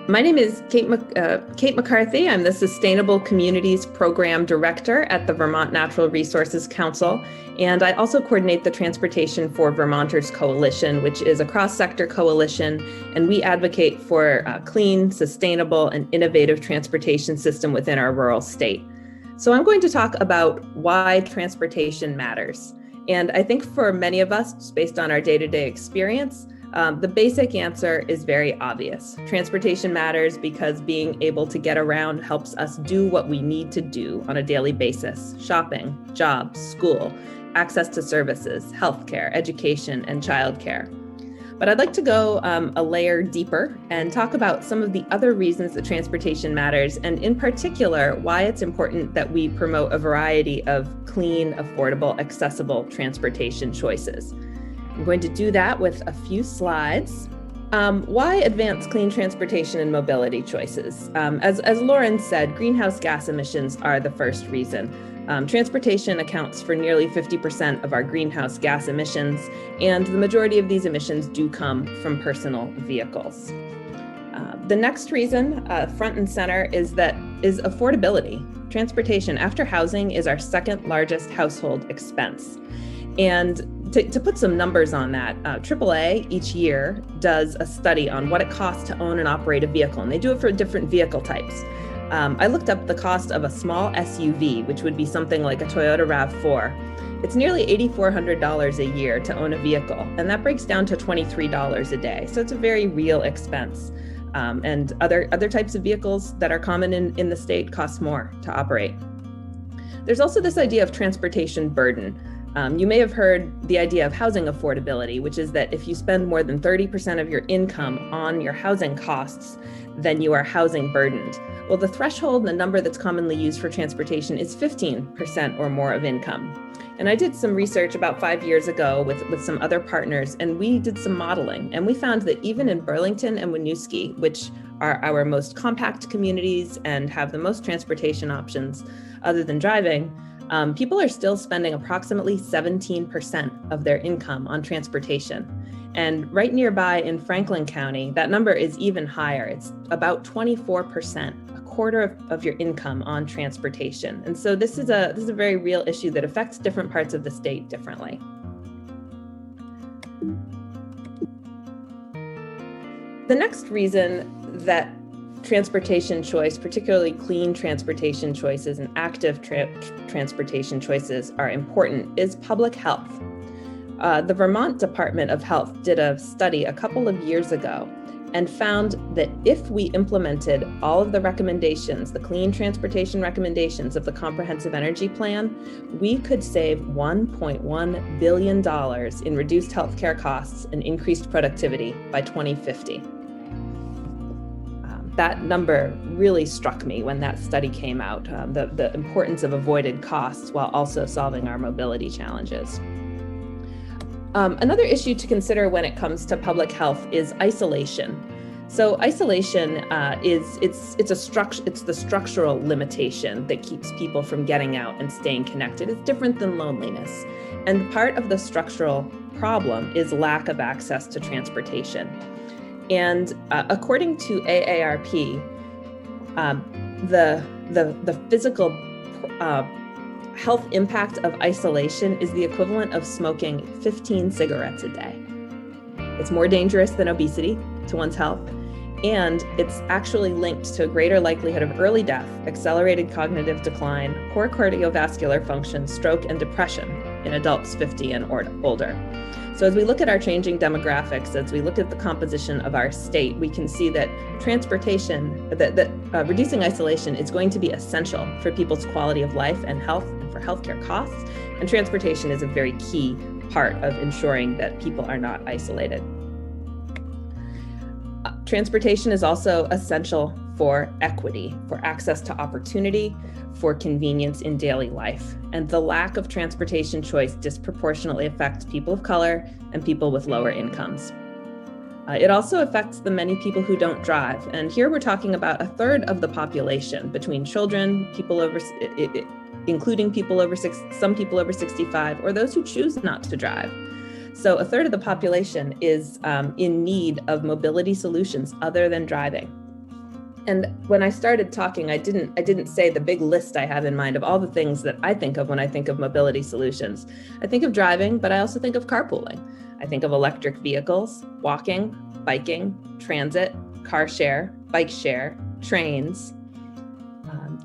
My name is Kate McCarthy. I'm the Sustainable Communities Program Director at the Vermont Natural Resources Council, and I also coordinate the Transportation for Vermonters Coalition, which is a cross-sector coalition, and we advocate for a clean, sustainable, and innovative transportation system within our rural state. So I'm going to talk about why transportation matters. And I think for many of us, just based on our day-to-day experience, the basic answer is very obvious. Transportation matters because being able to get around helps us do what we need to do on a daily basis: shopping, jobs, school, access to services, healthcare, education, and childcare. But I'd like to go a layer deeper and talk about some of the other reasons that transportation matters, and in particular, why it's important that we promote a variety of clean, affordable, accessible transportation choices. I'm going to do that with a few slides. Why advance clean transportation and mobility choices? As Lauren said, greenhouse gas emissions are the first reason. Transportation accounts for nearly 50% of our greenhouse gas emissions, and the majority of these emissions do come from personal vehicles. The next reason, front and center, is affordability. Transportation, after housing, is our second largest household expense. And to put some numbers on that, AAA each year does a study on what it costs to own and operate a vehicle, and they do it for different vehicle types. I looked up the cost of a small SUV, which would be something like a Toyota RAV4. It's nearly $8,400 a year to own a vehicle, and that breaks down to $23 a day. So it's a very real expense. And other types of vehicles that are common in the state cost more to operate. There's also this idea of transportation burden. You may have heard the idea of housing affordability, which is that if you spend more than 30% of your income on your housing costs, then you are housing burdened. Well, the threshold, the number that's commonly used for transportation, is 15% or more of income. And I did some research about 5 years ago with some other partners, and we did some modeling. And we found that even in Burlington and Winooski, which are our most compact communities and have the most transportation options other than driving, people are still spending approximately 17% of their income on transportation. And right nearby in Franklin County, that number is even higher. It's about 24%, a quarter of your income on transportation. And so this is a very real issue that affects different parts of the state differently. The next reason that transportation choice, particularly clean transportation choices and active transportation choices, are important is public health. The Vermont Department of Health did a study a couple of years ago and found that if we implemented all of the recommendations, the clean transportation recommendations of the Comprehensive Energy Plan, we could save $1.1 billion in reduced healthcare costs and increased productivity by 2050. That number really struck me when that study came out, the importance of avoided costs while also solving our mobility challenges. Another issue to consider when it comes to public health is isolation. So isolation it's the structural limitation that keeps people from getting out and staying connected. It's different than loneliness. And part of the structural problem is lack of access to transportation. And according to AARP, the physical health impact of isolation is the equivalent of smoking 15 cigarettes a day. It's more dangerous than obesity to one's health, and it's actually linked to a greater likelihood of early death, accelerated cognitive decline, poor cardiovascular function, stroke, and depression in adults 50 and older. So as we look at our changing demographics, as we look at the composition of our state, we can see that transportation, that reducing isolation is going to be essential for people's quality of life and health and for healthcare costs. And transportation is a very key part of ensuring that people are not isolated. Transportation is also essential for equity, for access to opportunity, for convenience in daily life. And the lack of transportation choice disproportionately affects people of color and people with lower incomes. It also affects the many people who don't drive. And here we're talking about a third of the population, between children, including some people over 65, or those who choose not to drive. So a third of the population is in need of mobility solutions other than driving. And when I started talking, I didn't say the big list I have in mind of all the things that I think of when I think of mobility solutions. I think of driving, but I also think of carpooling. I think of electric vehicles, walking, biking, transit, car share, bike share, trains,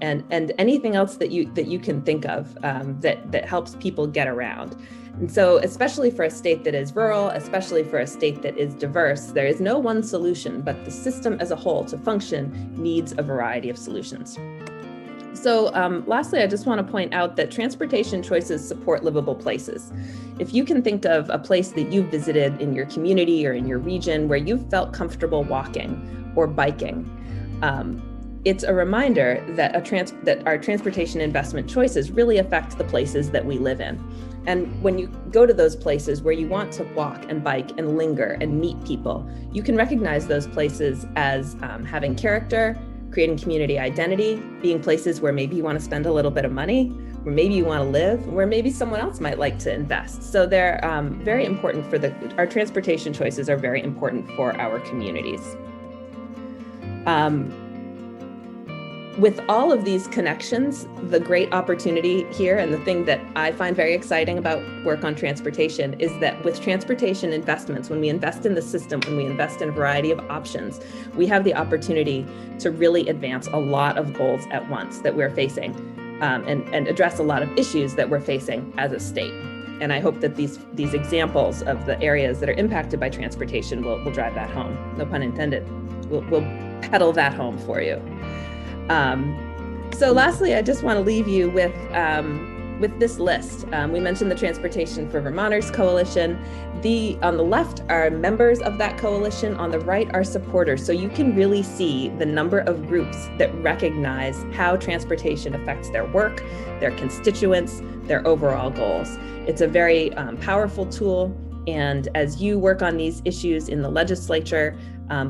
and anything else that you can think of that helps people get around. And so, especially for a state that is rural, especially for a state that is diverse, there is no one solution, but the system as a whole to function needs a variety of solutions. So lastly, I just want to point out that transportation choices support livable places. If you can think of a place that you've visited in your community or in your region where you've felt comfortable walking or biking, it's a reminder that our transportation investment choices really affect the places that we live in. And when you go to those places where you want to walk and bike and linger and meet people, you can recognize those places as having character, creating community identity, being places where maybe you want to spend a little bit of money, where maybe you want to live, where maybe someone else might like to invest. So they're very important our transportation choices are very important for our communities. With all of these connections, the great opportunity here and the thing that I find very exciting about work on transportation is that with transportation investments, when we invest in the system, when we invest in a variety of options, we have the opportunity to really advance a lot of goals at once that we're facing and address a lot of issues that we're facing as a state. And I hope that these examples of the areas that are impacted by transportation will drive that home. No pun intended. We'll pedal that home for you. So lastly, I just want to leave you with this list. We mentioned the Transportation for Vermonters Coalition. On the left are members of that coalition, on the right are supporters. So you can really see the number of groups that recognize how transportation affects their work, their constituents, their overall goals. It's a very powerful tool. And as you work on these issues in the legislature,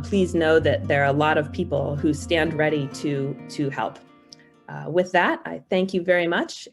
please know that there are a lot of people who stand ready to help. With that, I thank you very much,